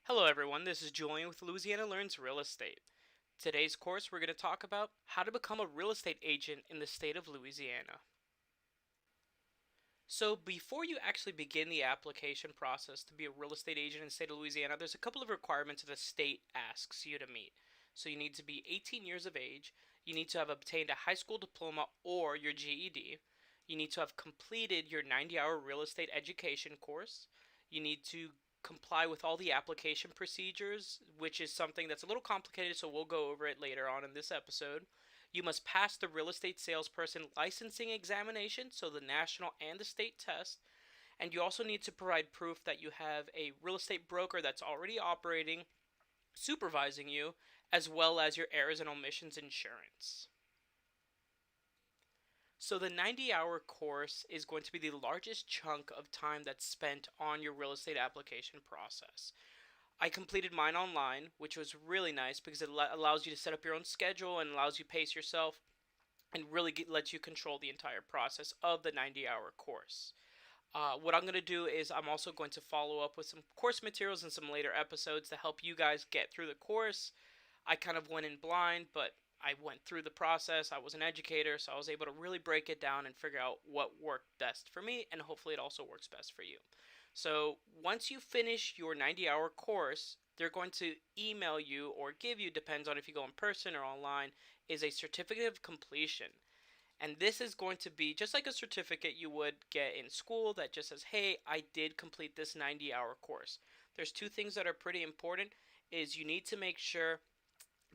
Hello everyone, this is Julian with Louisiana Learns Real Estate. Today's course we're going to talk about how to become a real estate agent in the state of Louisiana. So before you actually begin the application process to be a real estate agent in the state of Louisiana, there's a couple of requirements that the state asks you to meet. So you need to be 18 years of age, you need to have obtained a high school diploma or your GED, you need to have completed your 90-hour real estate education course, you need to comply with all the application procedures, which is something that's a little complicated, so we'll go over it later on in this episode. You must pass the real estate salesperson licensing examination, so the national and the state test. And you also need to provide proof that you have a real estate broker that's already operating, supervising you, as well as your errors and omissions insurance. So the 90-hour course is going to be the largest chunk of time that's spent on your real estate application process. I completed mine online, which was really nice because it allows you to set up your own schedule and allows you to pace yourself and really lets you control the entire process of the 90-hour course. What I'm going to do is I'm also going to follow up with some course materials in some later episodes to help you guys get through the course. I kind of went in blind, but I went through the process. I was an educator, so I was able to really break it down and figure out what worked best for me, and hopefully it also works best for you. So once you finish your 90-hour course, they're going to email you or give you, depends on if you go in person or online, is a certificate of completion. And this is going to be just like a certificate you would get in school that just says, hey, I did complete this 90-hour course. There's two things that are pretty important is you need to make sure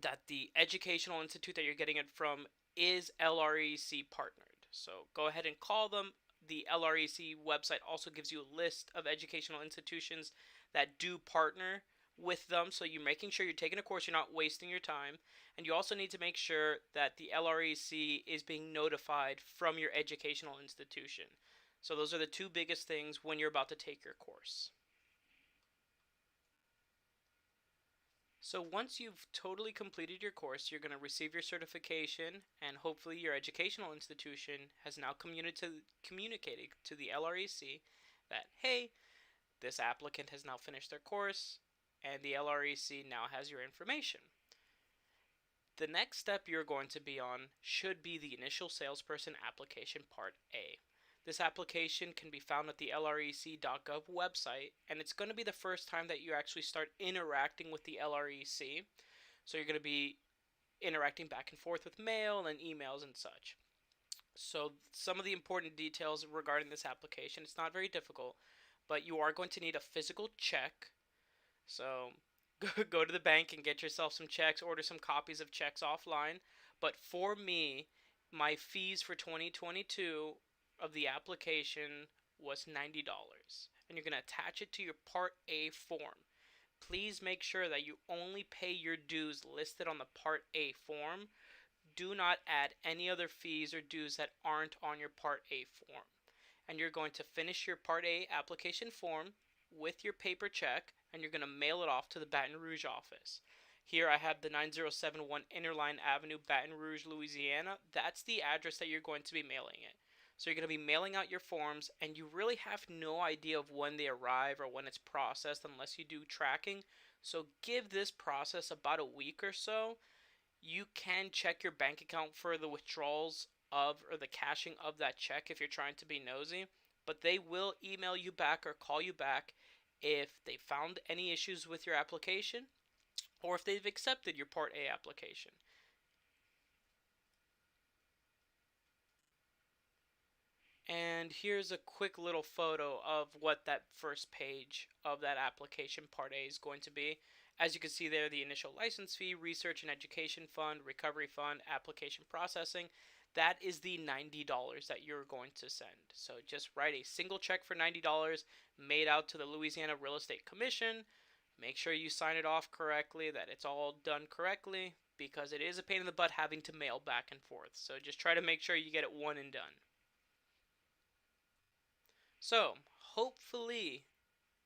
that the educational institute that you're getting it from is LREC partnered. So go ahead and call them. The LREC website also gives you a list of educational institutions that do partner with them, so you're making sure you're taking a course, you're not wasting your time, and you also need to make sure that the LREC is being notified from your educational institution. So those are the two biggest things when you're about to take your course. So once you've totally completed your course, you're going to receive your certification, and hopefully your educational institution has now communicated to the LREC that, hey, this applicant has now finished their course, and the LREC now has your information. The next step you're going to be on should be the initial salesperson application part A. This application can be found at the lrec.gov website, and it's going to be the first time that you actually start interacting with the LREC. So you're going to be interacting back and forth with mail and emails and such. So some of the important details regarding this application, it's not very difficult, but you are going to need a physical check. So go to the bank and get yourself some checks, order some copies of checks offline. But for me, my fees for 2022 of the application was $90. And you're going to attach it to your Part A form. Please make sure that you only pay your dues listed on the Part A form. Do not add any other fees or dues that aren't on your Part A form. And you're going to finish your Part A application form with your paper check, and you're going to mail it off to the Baton Rouge office. Here I have the 9071 Interline Avenue, Baton Rouge, Louisiana. That's the address that you're going to be mailing it. So you're going to be mailing out your forms, and you really have no idea of when they arrive or when it's processed unless you do tracking. So give this process about a week or so. You can check your bank account for the withdrawals of or the cashing of that check if you're trying to be nosy, but they will email you back or call you back if they found any issues with your application or if they've accepted your Part A application. And here's a quick little photo of what that first page of that application Part A is going to be. As you can see there, the initial license fee, research and education fund, recovery fund, application processing. That is the $90 that you're going to send. So just write a single check for $90 made out to the Louisiana Real Estate Commission. Make sure you sign it off correctly, that it's all done correctly, because it is a pain in the butt having to mail back and forth. So just try to make sure you get it one and done. So, hopefully,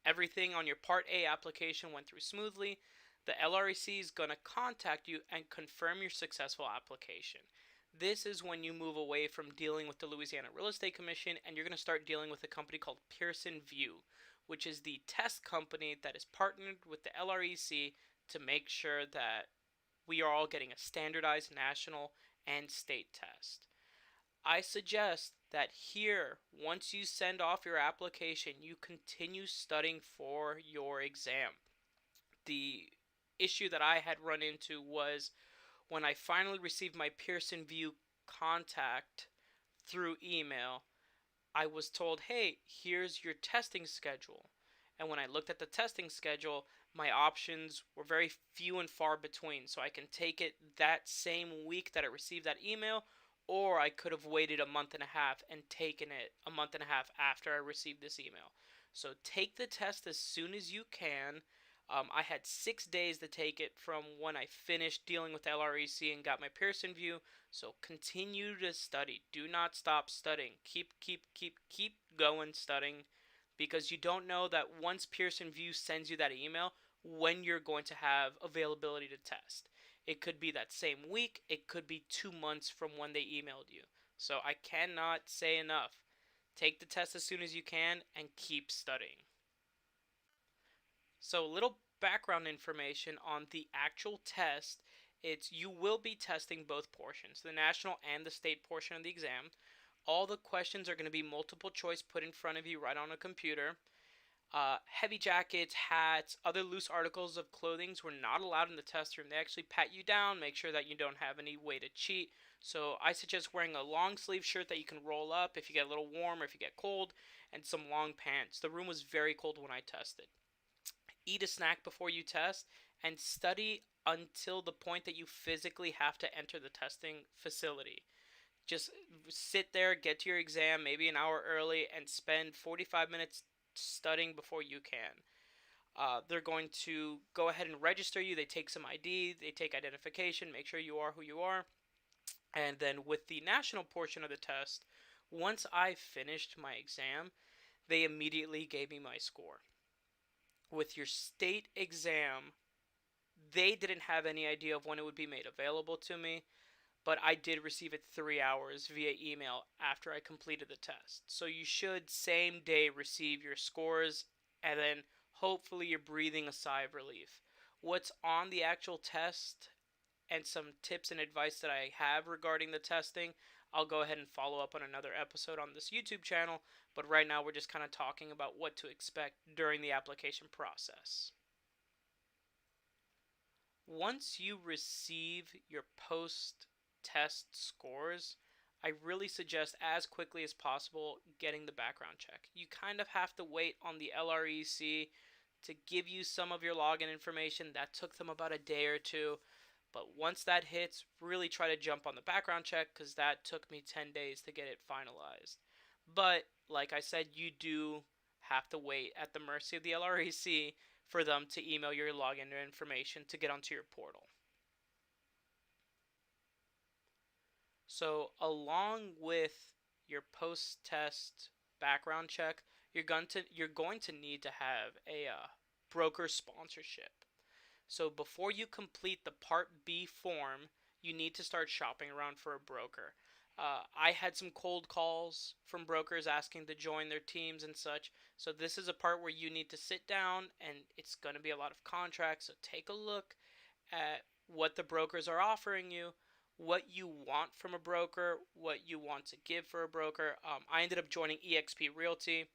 everything on your Part A application went through smoothly. The LREC is going to contact you and confirm your successful application. This is when you move away from dealing with the Louisiana Real Estate Commission and you're going to start dealing with a company called Pearson VUE, which is the test company that is partnered with the LREC to make sure that we are all getting a standardized national and state test. I suggest that here, once you send off your application, you continue studying for your exam. The issue that I had run into was when I finally received my Pearson VUE contact through email, I was told, hey, here's your testing schedule. And when I looked at the testing schedule, my options were very few and far between. So I can take it that same week that I received that email, or I could have waited a month and a half and taken it a month and a half after I received this email. So take the test as soon as you can. I had 6 days to take it from when I finished dealing with LREC and got my Pearson VUE. So continue to study. Do not stop studying. Keep going studying, because you don't know that once Pearson VUE sends you that email when you're going to have availability to test. It could be that same week. It could be 2 months from when they emailed you. So I cannot say enough. Take the test as soon as you can and keep studying. So, a little background information on the actual test. You will be testing both portions, the national and the state portion of the exam. All the questions are going to be multiple choice put in front of you right on a computer. Heavy jackets, hats, other loose articles of clothing were not allowed in the test room. They actually pat you down, make sure that you don't have any way to cheat. So I suggest wearing a long sleeve shirt that you can roll up if you get a little warm or if you get cold, and some long pants. The room was very cold when I tested. Eat a snack before you test, and study until the point that you physically have to enter the testing facility. Just sit there, get to your exam maybe an hour early, and spend 45 minutes studying before you can. They're going to go ahead and register you. They take some ID, they take identification, make sure you are who you are. And then with the national portion of the test, once I finished my exam, they immediately gave me my score. With your state exam, they didn't have any idea of when it would be made available to me, but I did receive it 3 hours via email after I completed the test. So you should same day receive your scores, and then hopefully you're breathing a sigh of relief. What's on the actual test and some tips and advice that I have regarding the testing, I'll go ahead and follow up on another episode on this YouTube channel, but right now we're just kind of talking about what to expect during the application process. Once you receive your post-test scores, I really suggest as quickly as possible getting the background check. You kind of have to wait on the LREC to give you some of your login information. That took them about a day or two. But once that hits, really try to jump on the background check, because that took me 10 days to get it finalized. But, like I said, you do have to wait at the mercy of the LREC for them to email your login information to get onto your portal. So, along with your post-test background check, you're going to need to have a broker sponsorship. So before you complete the Part B form, you need to start shopping around for a broker. I had some cold calls from brokers asking to join their teams and such. So this is a part where you need to sit down, and it's going to be a lot of contracts. So take a look at what the brokers are offering you, what you want from a broker, what you want to give for a broker. I ended up joining eXp Realty.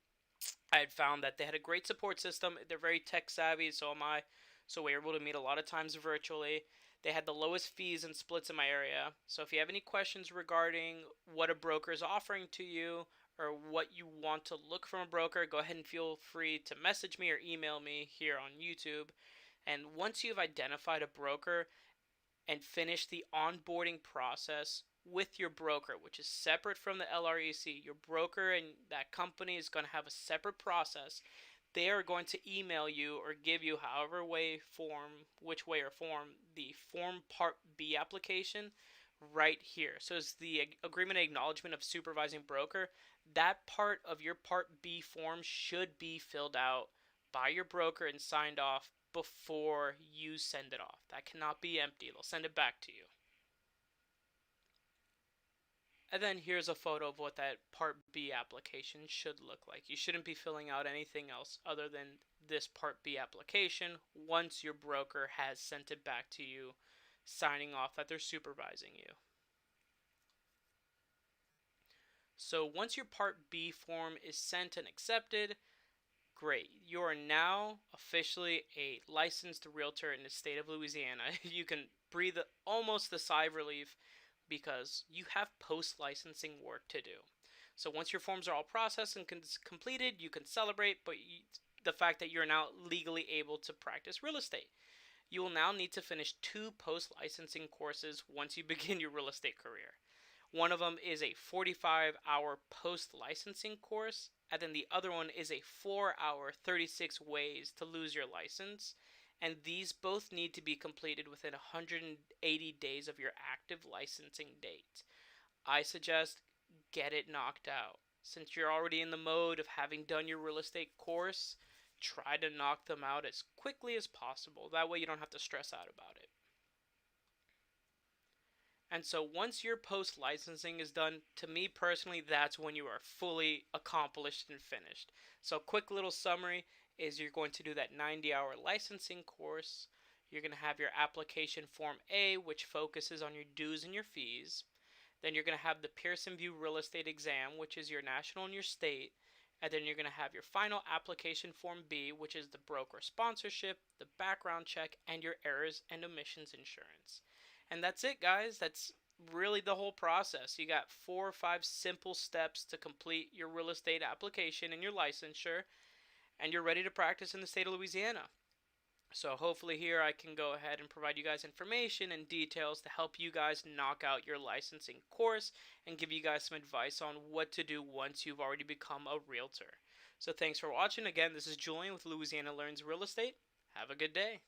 I had found that they had a great support system. They're very tech savvy, so am I. So we were able to meet a lot of times virtually. They had the lowest fees and splits in my area. So if you have any questions regarding what a broker is offering to you or what you want to look from a broker, go ahead and feel free to message me or email me here on YouTube. And once you've identified a broker and finished the onboarding process with your broker, which is separate from the LREC, your broker and that company is going to have a separate process. They are going to email you or give you which way or form, the Form Part B application right here. So it's the agreement and acknowledgement of supervising broker. That part of your Part B form should be filled out by your broker and signed off before you send it off. That cannot be empty. They'll send it back to you. And then here's a photo of what that Part B application should look like. You shouldn't be filling out anything else other than this Part B application once your broker has sent it back to you, signing off that they're supervising you. So once your Part B form is sent and accepted, great. You are now officially a licensed realtor in the state of Louisiana. You can breathe almost a sigh of relief because you have post-licensing work to do. So once your forms are all processed and completed, you can celebrate, but the fact that you're now legally able to practice real estate. You will now need to finish 2 post-licensing courses once you begin your real estate career. One of them is a 45-hour post-licensing course, and then the other one is a 4-hour 36 ways to lose your license. And these both need to be completed within 180 days of your active licensing date. I suggest get it knocked out. Since you're already in the mode of having done your real estate course, try to knock them out as quickly as possible. That way you don't have to stress out about it. And so once your post-licensing is done, to me personally, that's when you are fully accomplished and finished. So quick little summary is you're going to do that 90-hour licensing course. You're going to have your application form A, which focuses on your dues and your fees. Then you're going to have the Pearson VUE real estate exam, which is your national and your state. And then you're going to have your final application form B, which is the broker sponsorship, the background check, and your errors and omissions insurance. And that's it, guys. That's really the whole process. You got 4 or 5 simple steps to complete your real estate application and your licensure, and you're ready to practice in the state of Louisiana. So hopefully here I can go ahead and provide you guys information and details to help you guys knock out your licensing course and give you guys some advice on what to do once you've already become a realtor. So thanks for watching. Again, this is Julian with Louisiana Learns Real Estate. Have a good day.